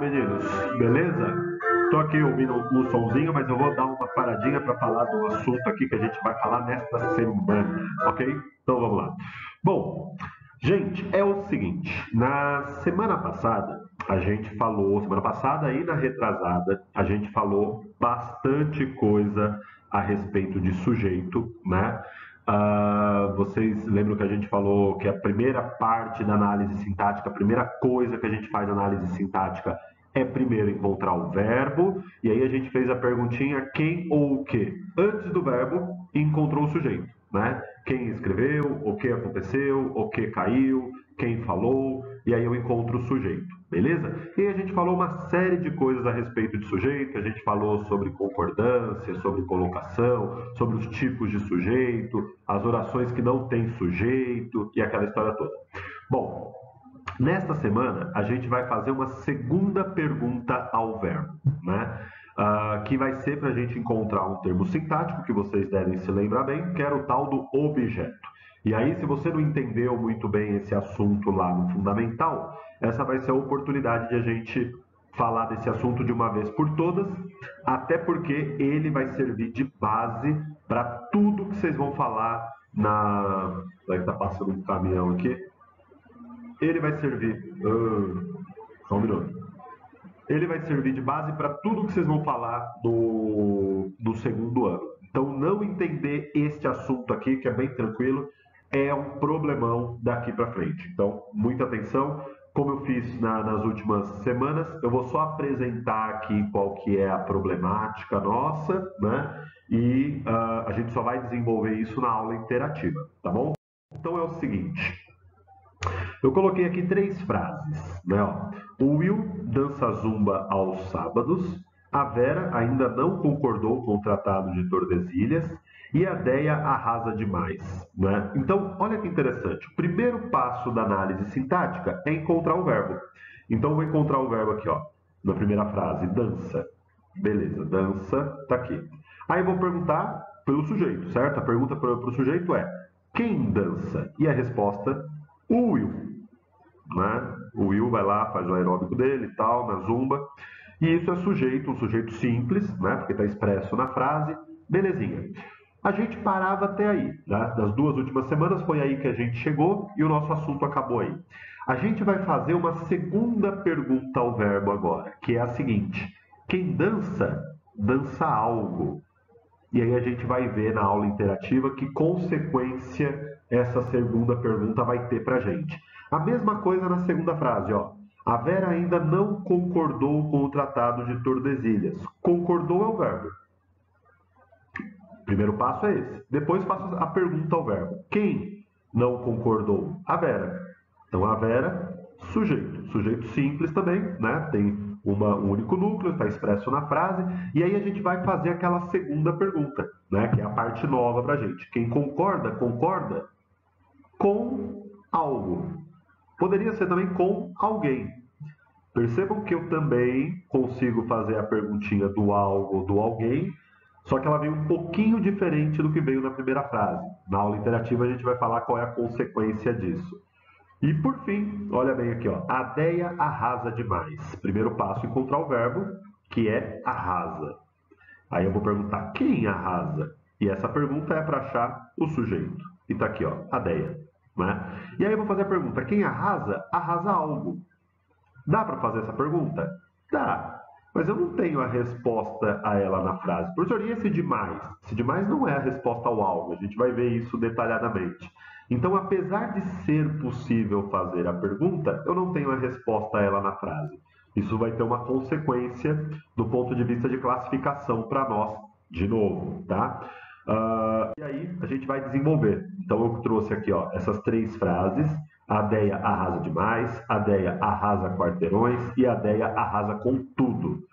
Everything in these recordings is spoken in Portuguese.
meninos, beleza? Tô aqui ouvindo o somzinho, mas eu vou dar uma paradinha para falar do assunto aqui que a gente vai falar nesta semana, ok? Então vamos lá. Bom, gente, é o seguinte, na semana passada a gente falou, semana passada e na retrasada, a gente falou bastante coisa a respeito de sujeito, né? Vocês lembram que a gente falou que a primeira parte da análise sintática, a primeira coisa que a gente faz na análise sintática é primeiro encontrar o verbo, e aí a gente fez a perguntinha quem ou o que. Antes do verbo, encontrou o sujeito, né? Quem escreveu, o que aconteceu, o que caiu, quem falou, e aí eu encontro o sujeito, beleza? E aí a gente falou uma série de coisas a respeito de sujeito, a gente falou sobre concordância, sobre colocação, sobre os tipos de sujeito, as orações que não têm sujeito e aquela história toda. Bom, nesta semana a gente vai fazer uma segunda pergunta ao verbo, né? Que vai ser para a gente encontrar um termo sintático que vocês devem se lembrar bem, que era o tal do objeto. E aí, se você não entendeu muito bem esse assunto lá no fundamental, essa vai ser a oportunidade de a gente falar desse assunto de uma vez por todas, até porque ele vai servir de base para tudo que vocês vão falar na... Vai estar passando um caminhão aqui. Ele vai servir... só um minuto. Ele vai servir de base para tudo que vocês vão falar do segundo ano. Então, não entender este assunto aqui, que é bem tranquilo, é um problemão daqui para frente. Então, muita atenção. Como eu fiz nas últimas semanas, eu vou só apresentar aqui qual que é a problemática nossa, né? E a gente só vai desenvolver isso na aula interativa, tá bom? Então, é o seguinte. Eu coloquei aqui 3 frases, né? Ó. O Will dança zumba aos sábados, a Vera ainda não concordou com o Tratado de Tordesilhas e a Deia arrasa demais, né? Então, olha que interessante. O primeiro passo da análise sintática é encontrar o verbo. Então, eu vou encontrar o verbo aqui, ó, na primeira frase, dança. Beleza, dança, tá aqui. Aí eu vou perguntar pelo sujeito, certo? A pergunta para o sujeito é, quem dança? E a resposta, o Will. Né? O Will vai lá, faz o aeróbico dele e tal, na zumba. E isso é sujeito, um sujeito simples, né? Porque está expresso na frase. Belezinha. A gente parava até aí. Né? Das 2 últimas semanas foi aí que a gente chegou e o nosso assunto acabou aí. A gente vai fazer uma segunda pergunta ao verbo agora, que é a seguinte. Quem dança, dança algo. E aí a gente vai ver na aula interativa que consequência essa segunda pergunta vai ter para a gente. A mesma coisa na segunda frase, ó. A Vera ainda não concordou com o Tratado de Tordesilhas. Concordou é o verbo. Primeiro passo é esse. Depois faço a pergunta ao verbo. Quem não concordou? A Vera. Então a Vera, sujeito. Sujeito simples também, né? Tem um único núcleo, está expresso na frase. E aí a gente vai fazer aquela segunda pergunta, né? Que é a parte nova para a gente. Quem concorda, concorda com algo. Poderia ser também com alguém. Percebam que eu também consigo fazer a perguntinha do algo, do alguém, só que ela veio um pouquinho diferente do que veio na primeira frase. Na aula interativa a gente vai falar qual é a consequência disso. E por fim, olha bem aqui, ó, a Deia arrasa demais. Primeiro passo, encontrar o verbo, que é arrasa. Aí eu vou perguntar quem arrasa? E essa pergunta é para achar o sujeito. E tá aqui, ó, a Deia. Né? E aí eu vou fazer a pergunta, quem arrasa, arrasa algo. Dá para fazer essa pergunta? Dá, mas eu não tenho a resposta a ela na frase. Professor, e esse demais? Esse demais não é a resposta ao algo, a gente vai ver isso detalhadamente. Então, apesar de ser possível fazer a pergunta, eu não tenho a resposta a ela na frase. Isso vai ter uma consequência do ponto de vista de classificação para nós, de novo, tá? E aí a gente vai desenvolver. Então eu trouxe aqui, ó, essas 3 frases. A Deia arrasa demais, a Deia arrasa quarteirões e a Deia arrasa com tudo.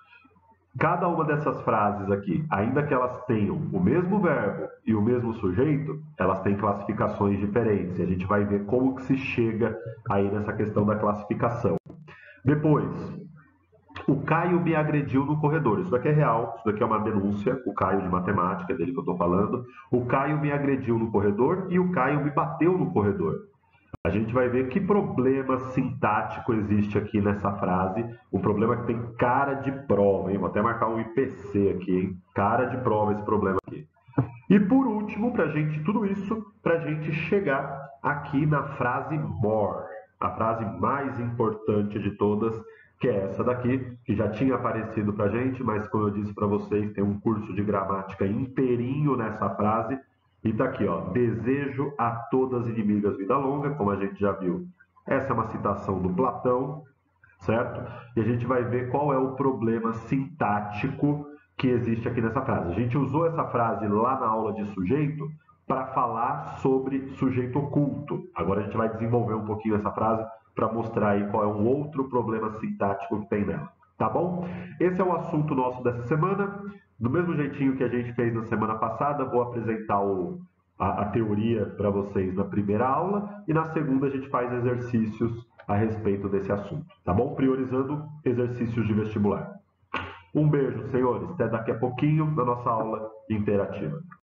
Cada uma dessas frases aqui, ainda que elas tenham o mesmo verbo e o mesmo sujeito, elas têm classificações diferentes. E a gente vai ver como que se chega aí nessa questão da classificação. Depois, o Caio me agrediu no corredor. Isso daqui é real, isso daqui é uma denúncia. O Caio de matemática, é dele que eu estou falando. O Caio me agrediu no corredor e o Caio me bateu no corredor. a gente vai ver que problema sintático existe aqui nessa frase. Um problema que tem cara de prova, hein? Vou até marcar um IPC aqui, hein? Cara de prova esse problema aqui. E por último, tudo isso para a gente chegar aqui na frase more, a frase mais importante de todas, que é essa daqui, que já tinha aparecido para a gente, mas como eu disse para vocês, tem um curso de gramática inteirinho nessa frase. E tá aqui, ó, desejo a todas inimigas vida longa, como a gente já viu. Essa é uma citação do Platão, certo? E a gente vai ver qual é o problema sintático que existe aqui nessa frase. A gente usou essa frase lá na aula de sujeito para falar sobre sujeito oculto. Agora a gente vai desenvolver um pouquinho essa frase para mostrar aí qual é um outro problema sintático que tem nela. Tá bom? Esse é o assunto nosso dessa semana. Do mesmo jeitinho que a gente fez na semana passada, vou apresentar a teoria para vocês na primeira aula e na segunda a gente faz exercícios a respeito desse assunto, tá bom? Priorizando exercícios de vestibular. Um beijo, senhores. Até daqui a pouquinho na nossa aula interativa.